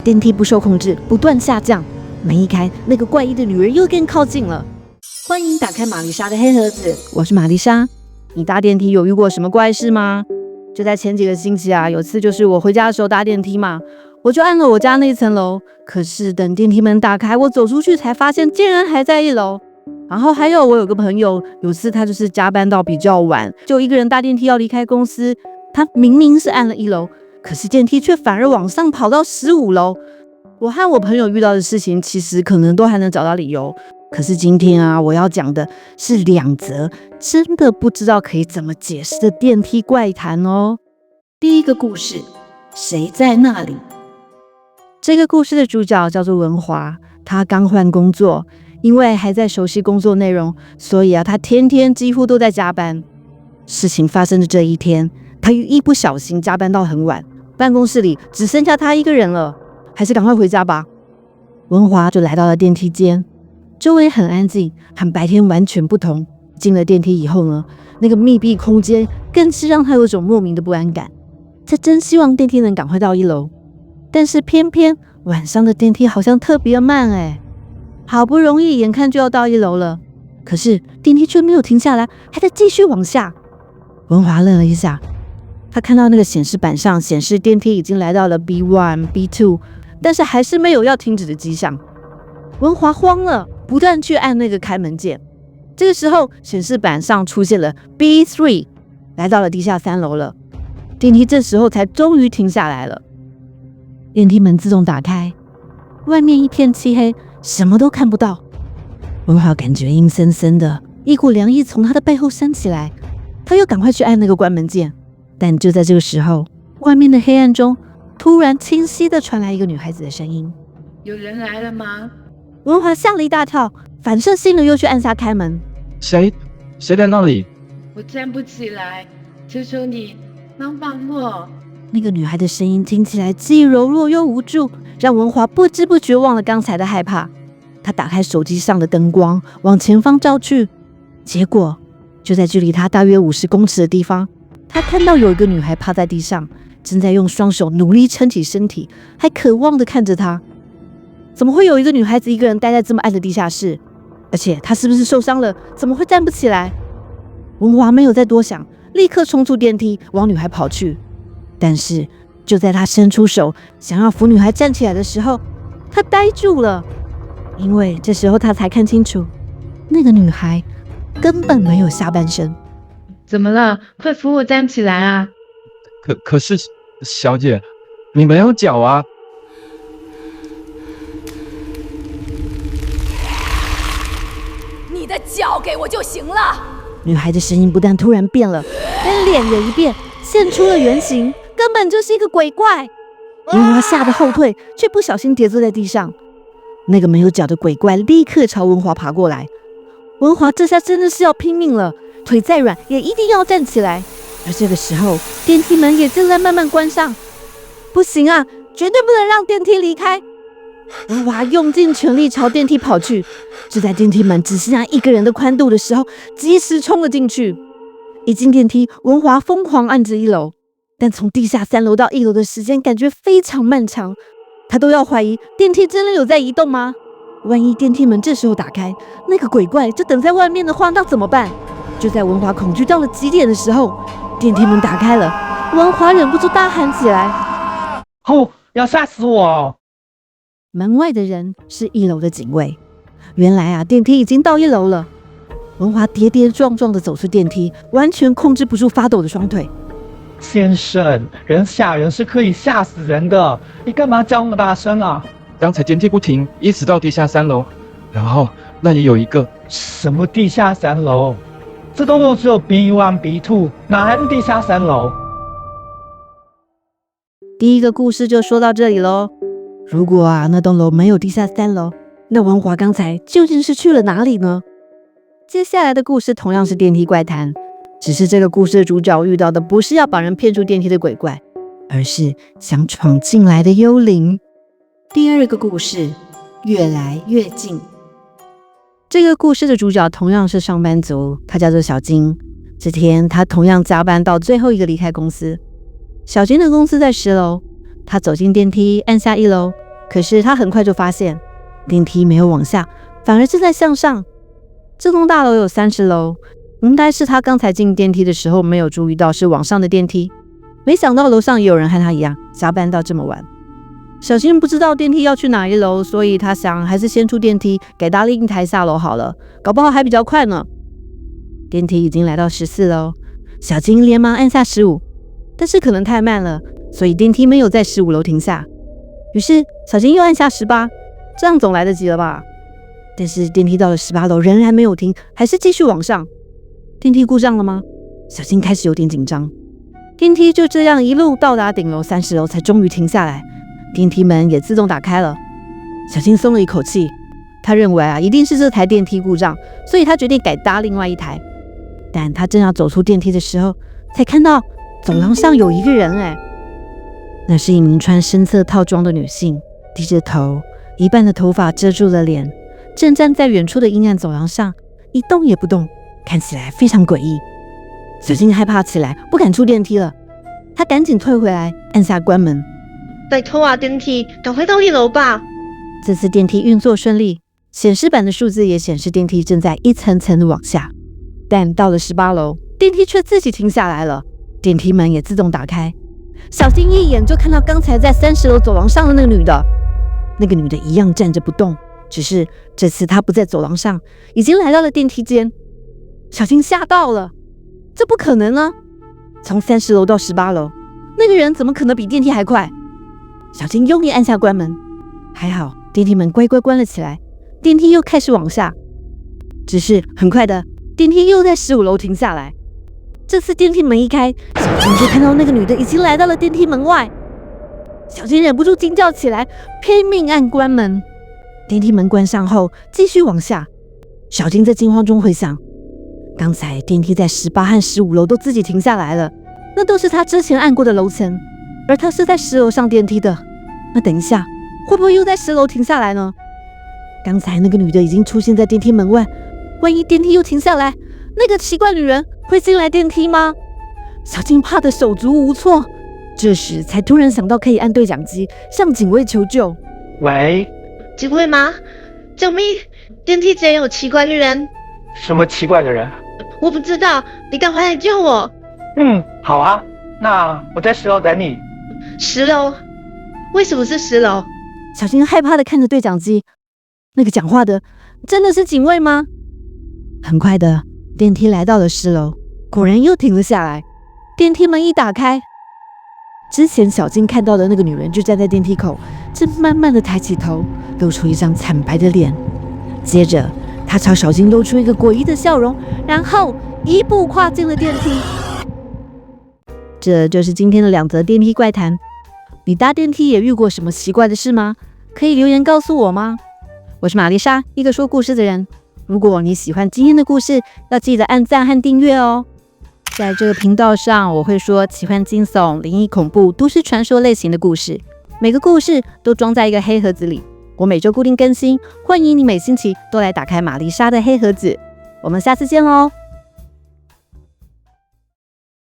電梯不受控制，不斷下降。門一開，那個怪異的女人又更靠近了。歡迎打開瑪麗莎的黑盒子，我是瑪麗莎。你搭電梯有遇過什麼怪事嗎？就在前幾個星期啊，有次就是我回家的時候搭電梯嘛，我就按了我家那一層樓，可是等電梯門打開，我走出去才發現竟然還在1樓。然後還有我有個朋友，有次他就是加班到比較晚，就一個人搭電梯要離開公司，他明明是按了1樓，可是電梯卻反而往上跑到15樓。我和我朋友遇到的事情其實可能都還能找到理由，可是今天啊，我要講的是2則真的不知道可以怎麼解釋的電梯怪談哦。第一個故事，誰在那裡？這個故事的主角叫做文華，他剛換工作，因為還在熟悉工作內容，所以他天天幾乎都在加班。事情發生的這一天，他一不小心加班到很晚，辦公室裡只剩下他一個人了，還是趕快回家吧。文華就來到了電梯間，周圍很安靜，和白天完全不同。進了電梯以後呢，那個密閉空間更是讓他有種莫名的不安感。他真希望電梯能趕快到1樓，但是偏偏晚上的電梯好像特別慢好不容易眼看就要到1樓了，可是電梯卻沒有停下來，還在繼續往下。文華愣了一下，他看到那個顯示板上顯示電梯已經來到了 B1、B2， 但是還是沒有要停止的跡象。文華慌了，不斷去按那個開門鍵。這個時候顯示板上出現了 B3， 來到了地下3樓了。電梯這時候才終於停下來了。電梯門自動打開，外面一片漆黑，什麼都看不到。文華感覺陰森森的，一股涼意從他的背後升起來。他又趕快去按那個關門鍵，但就在這個時候，外面的黑暗中突然清晰地傳來一個女孩子的聲音：“有人來了嗎？”文華嚇了一大跳，反射性的又去按下開門。誰在那裡？我站不起來，求求你幫幫我。那個女孩的聲音聽起來既柔弱又無助，讓文華不知不覺忘了剛才的害怕。他打開手機上的燈光，往前方照去，結果就在距離他大約50公尺的地方，他看到有一個女孩趴在地上，正在用雙手努力撐起身體，還渴望地看着他。怎麼會有一個女孩子一個人待在這麼暗的地下室？而且她是不是受傷了？怎麼會站不起來？文華沒有再多想，立刻衝出電梯往女孩跑去。但是就在他伸出手想要扶女孩站起來的時候，他呆住了，因為這時候他才看清楚，那個女孩根本沒有下半身。怎麼了？快扶我站起來啊！可是小姐，你沒有腳啊！你的腳給我就行了。女孩的聲音不但突然變了，連臉也一變，現出了原形，根本就是一個鬼怪。文華嚇得後退，卻不小心跌坐在地上。那個沒有腳的鬼怪立刻朝文華爬過來。文華這下真的是要拼命了，腿再軟也一定要站起來。而這個時候，電梯門也正在慢慢關上。不行啊，絕對不能讓電梯離開。文華用盡全力朝電梯跑去，就在電梯門只剩下1個人的寬度的時候，及時衝了進去。一進電梯，文華瘋狂按着1樓，但從地下3樓到1樓的時間感覺非常漫長，他都要懷疑電梯真的有在移動嗎？萬一電梯門這時候打開，那個鬼怪就等在外面的話，那怎麼辦？就在文華恐懼到了極點的時候，電梯門打開了，文華忍不住大喊起來：“要嚇死我！”門外的人是1樓的警衛。原來啊，電梯已經到1樓了。文華跌跌撞撞地走出電梯，完全控制不住發抖的雙腿。先生，人嚇人是可以嚇死人的，你幹嘛叫那麼大聲啊？剛才電梯不停，一直到地下3樓，然後那裡有一個……什麼地下3樓？這棟樓只有 B1、B2， 哪來的地下3樓？第一個故事就說到這裡嘍。如果啊，那棟樓沒有地下3樓，那文華剛才究竟是去了哪裡呢？接下來的故事同樣是電梯怪談，只是這個故事的主角遇到的不是要把人騙出電梯的鬼怪，而是想闖進來的幽靈。第二個故事，越來越近。這個故事的主角同樣是上班族，他叫做小金。這天他同樣加班到最後一個離開公司。小金的公司在10樓，他走進電梯，按下1樓，可是他很快就發現電梯沒有往下，反而正在向上。這棟大樓有30樓，應該是他剛才進電梯的時候沒有注意到是往上的電梯。沒想到樓上也有人和他一樣加班到這麼晚。小金不知道電梯要去哪一樓，所以他想還是先出電梯，改搭另一台下樓好了，搞不好還比較快呢。電梯已經來到14樓，小金連忙按下15，但是可能太慢了，所以電梯沒有在15樓停下。於是小金又按下18，這樣總來得及了吧？但是電梯到了18樓仍然沒有停，還是繼續往上。電梯故障了嗎？小金開始有點緊張。電梯就這樣一路到達頂樓30樓才終於停下來，電梯門也自動打開了。小金鬆了一口氣，他認為一定是這台電梯故障，所以他決定改搭另外一台。但他正要走出電梯的時候，才看到走廊上有一個人那是一名穿深色套裝的女性，低着頭，一半的頭髮遮住了臉，正站在遠處的陰暗走廊上，一動也不動，看起來非常詭異。小金害怕起來，不敢出電梯了。他趕緊退回來，按下關門。拜託電梯，趕快到1樓吧。這次電梯運作順利，顯示板的數字也顯示電梯正在一層層的往下。但到了18樓，電梯卻自己停下來了，電梯門也自動打開。小金一眼就看到剛才在30樓走廊上的那個女的，那個女的一樣站着不動，只是這次她不在走廊上，已經來到了電梯間。小金嚇到了，這不可能啊！從30樓到18樓，那個人怎麼可能比電梯還快？小金用力按下關門，還好電梯門乖乖關了起來，電梯又開始往下。只是很快的，電梯又在15樓停下來。這次電梯門一開，小金就看到那個女的已經來到了電梯門外。小金忍不住驚叫起來，拼命按關門。電梯門關上後，繼續往下。小金在驚慌中回想，剛才電梯在18和15樓都自己停下來了，那都是他之前按過的樓層，而他是在10樓上電梯的。那等一下，會不會又在10樓停下來呢？剛才那個女的已經出現在電梯門外，萬一電梯又停下來，那個奇怪女人會進來電梯嗎？小金怕得手足無措，這時才突然想到可以按對講機向警衛求救。喂，警衛嗎？救命！電梯間有奇怪的人。什麼奇怪的人？我不知道，你趕快來救我。好啊，那我在10樓等你。10樓？為什麼是10樓？小金害怕的看着對講機，那個講話的真的是警衛嗎？很快的，電梯來到了10樓，果然又停了下來。電梯門一打開，之前小金看到的那個女人就站在電梯口，正慢慢的抬起頭，露出一張慘白的臉。接着，她朝小金露出一個詭異的笑容，然後一步跨進了電梯。這就是今天的2則電梯怪談。你搭電梯也遇過什麼奇怪的事嗎？可以留言告訴我嗎？我是瑪麗莎，一個說故事的人。如果你喜歡今天的故事，要記得按讚和訂閱哦。在這個頻道上，我會說奇幻、驚悚、靈異、恐怖、都市傳說類型的故事，每個故事都裝在一個黑盒子裡。我每周固定更新，歡迎你每星期都來打開瑪麗莎的黑盒子。我們下次見嘍！